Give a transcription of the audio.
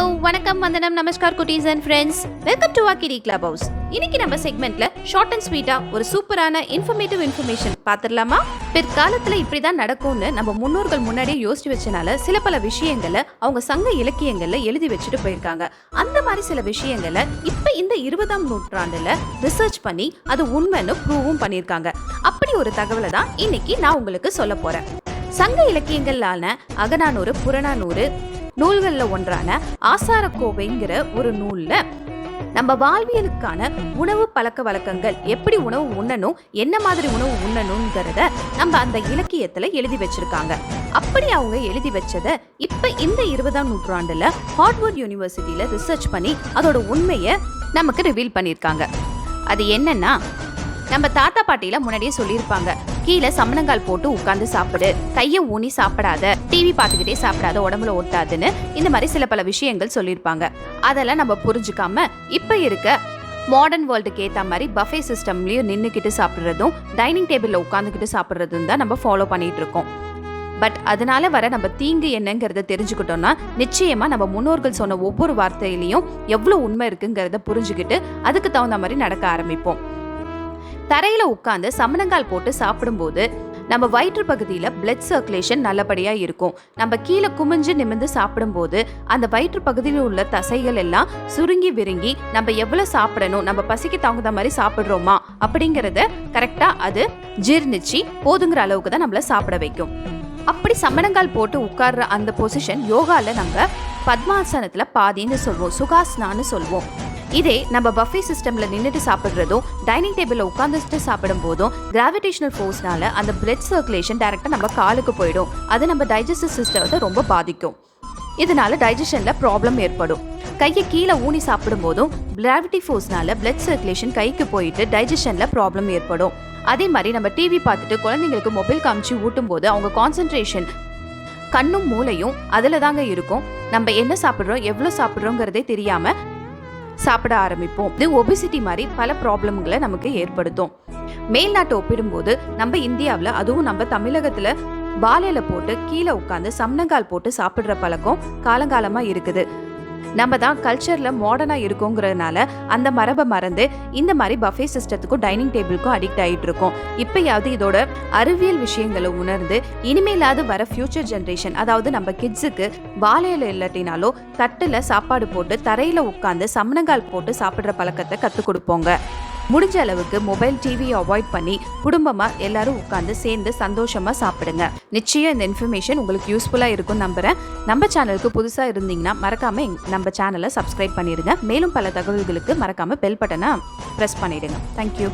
வணக்கம், வந்தனம், நமஸ்கார் குட்டீஸ் and friends. Welcome to kiddy club house. இன்னைக்கு நம்ம செக்மெண்ட்ல ஷார்ட் அண்ட் ஸ்வீட்டா ஒரு சூப்பரான இன்ஃபர்மேஷன் பார்த்துடலாமா? பிற்காலத்துல இப்படிதான் நடக்கும்னு நம்ம முன்னோர்கள் முன்னாடியே யோசிச்சு வச்சனால சில பல விஷயங்களை அவங்க சங்க இலக்கியங்கள்ல எழுதி வச்சுட்டு போயிருக்காங்க. அந்த மாதிரி சில விஷயங்களை இப்ப இந்த 20ஆம் நூற்றாண்டுல ரிசர்ச் பண்ணி அது உண்மைன்னு ப்ரூவும் பண்ணியிருக்காங்க. அப்படி ஒரு தகவலை தான் இன்னைக்கு நான் உங்களுக்கு சொல்ல போறேன். சங்க இலக்கியங்களான அகநானூறு, புறநானூறு நூல்கள்ல ஒன்றான ஆசாரக்கோவைங்கிற ஒரு நூல்ல நம்ம வாழ்வியலுக்கான உணவு பழக்க வழக்கங்கள், எப்படி உணவு உண்ணணும், என்ன மாதிரி உணவு உண்ணணுங்கிறத நம்ம அந்த இலக்கியத்துல எழுதி வச்சிருக்காங்க. அப்படி அவங்க எழுதி வச்சத இப்ப இந்த 20ஆம் நூற்றாண்டுல ஹார்வர்ட் யூனிவர்சிட்டியில ரிசர்ச் பண்ணி அதோட உண்மையை நமக்கு ரிவீல் பண்ணியிருக்காங்க. அது என்னன்னா, நம்ம தாத்தா பாட்டியில முன்னாடியே சொல்லியிருப்பாங்க, கீழே சமணங்கால் போட்டு உட்கார்ந்து சாப்பிடு, கையை ஊனி சாப்பிடாத, டிவி பார்த்துக்கிட்டே சாப்பிடாத, உடம்புல ஒட்டாதுன்னு இந்த மாதிரி சில பல விஷயங்கள் சொல்லியிருப்பாங்க. அதெல்லாம் நம்ம புரிஞ்சுக்காம இப்ப இருக்க மாடர்ன் வேர்ல்டுக்கு ஏற்ற மாதிரி பஃபே சிஸ்டம்லயும் நின்றுக்கிட்டு சாப்பிட்றதும் டைனிங் டேபிள்ல உட்காந்துக்கிட்டு சாப்பிட்றதும் தான் நம்ம ஃபாலோ பண்ணிட்டு இருக்கோம். பட் அதனால வர நம்ம தீங்கு என்னங்கிறத தெரிஞ்சுக்கிட்டோம்னா நிச்சயமா நம்ம முன்னோர்கள் சொன்ன ஒவ்வொரு வார்த்தையிலையும் எவ்வளவு உண்மை இருக்குங்கிறத புரிஞ்சுக்கிட்டு அதுக்கு தகுந்த மாதிரி நடக்க ஆரம்பிப்போம். தரையில உட்கார்ந்து சமணங்கால் போட்டு சாப்பிடும்போது நம்ம வயிற்று பகுதியில பிளட் சர்க்குலேஷன் நல்லபடியா இருக்கும். நம்ம கீழே குமிஞ்சு நிமிர்ந்து சாப்பிடும்போது அந்த வயிற்று பகுதியில் உள்ள தசைகள் எல்லாம் சுருங்கி விருங்கி நம்ம எவ்வளவு சாப்பிடணும், நம்ம பசிக்கு தகுந்த மாதிரி சாப்பிடுறோமா அப்படிங்கறத கரெக்டா அது ஜீர்ணிச்சு போதுங்கிற அளவுக்கு தான் நம்மள சாப்பிட வைக்கும். அப்படி சமணங்கால் போட்டு உட்கார்ற அந்த பொசிஷன் யோகால நம்ம பத்மாசனத்துல பாதின்னு சொல்வோம், சுகாசனான்னு சொல்வோம். இதே நம்ம பஃபே சிஸ்டம்ல நின்றுட்டு சாப்பிடுறதும் டைனிங் டேபிள்ல உட்கார்ந்துட்டு சாப்பிடும் போதும் கிராவிடேஷனல் ஃபோர்ஸ்னால அந்த பிளட் சர்க்குலேஷன் டைரக்டா நம்ம காலுக்கு போயிடும். அது நம்ம டைஜஸ்டிவ் சிஸ்டத்தை ரொம்ப பாதிக்கும். இதனால டைஜஷன்ல ப்ராப்ளம் ஏற்படும். கையை கீழே ஊனி சாப்பிடும் போதும் கிராவிட்டி ஃபோர்ஸ்னால பிளட் சர்க்குலேஷன் கைக்கு போயிட்டு டைஜஷன்ல ப்ராப்ளம் ஏற்படும். அதே மாதிரி நம்ம டிவி பார்த்துட்டு குழந்தைங்களுக்கு மொபைல் காமிச்சு ஊட்டும் போது அவங்க கான்சென்ட்ரேஷன் கண்ணும் மூளையும் அதுல தாங்க இருக்கும். நம்ம என்ன சாப்பிட்றோம், எவ்வளவு சாப்பிட்றோங்கிறதே தெரியாம சாப்பிட ஆரம்பிப்போம். இது ஒபிசிட்டி மாதிரி பல ப்ராப்ளம்களை நமக்கு ஏற்படுத்தும். மேல்நாட்டை ஒப்பிடும்போது நம்ம இந்தியாவில், அதுவும் நம்ம தமிழகத்துல வாழையில போட்டு கீழே உட்காந்து சமணங்கால் போட்டு சாப்பிடுற பழக்கம் காலங்காலமா இருக்குது. நம்ம தான் கல்ச்சர்ல மாடர்னா இருக்கோங்கிறதுனால அந்த மரபை மறந்து இந்த மாதிரி பஃபே சிஸ்டத்துக்கும் டைனிங் டேபிளுக்கும் அடிக்ட் ஆகிட்டு இருக்கோம். இப்பயாவது இதோட அறிவியல் விஷயங்களை உணர்ந்து இனிமேலாவது வர ஃபியூச்சர் ஜென்ரேஷன், அதாவது நம்ம கிட்ஸுக்கு வாழையில இல்லாட்டினாலோ தட்டுல சாப்பாடு போட்டு தரையில உட்காந்து சமணங்கால் போட்டு சாப்பிடுற பழக்கத்தை கற்றுக் கொடுப்போங்க. முடிஞ்ச அளவுக்கு மொபைல், டிவியை அவாய்ட் பண்ணி குடும்பமா எல்லாரும் உட்கார்ந்து சேர்ந்து சந்தோஷமா சாப்பிடுங்க. நிச்சயம் இந்த இன்ஃபர்மேஷன் உங்களுக்கு யூஸ்ஃபுல்லா இருக்கும் நம்புறேன். நம்ம சேனலுக்கு புதுசா இருந்தீங்கன்னா மறக்காம நம்ம சேனலை சப்ஸ்கிரைப் பண்ணிடுங்க. மேலும் பல தகவல்களுக்கு மறக்காம பெல் பட்டனை பிரஸ் பண்ணிடுங்க. தேங்க்யூ.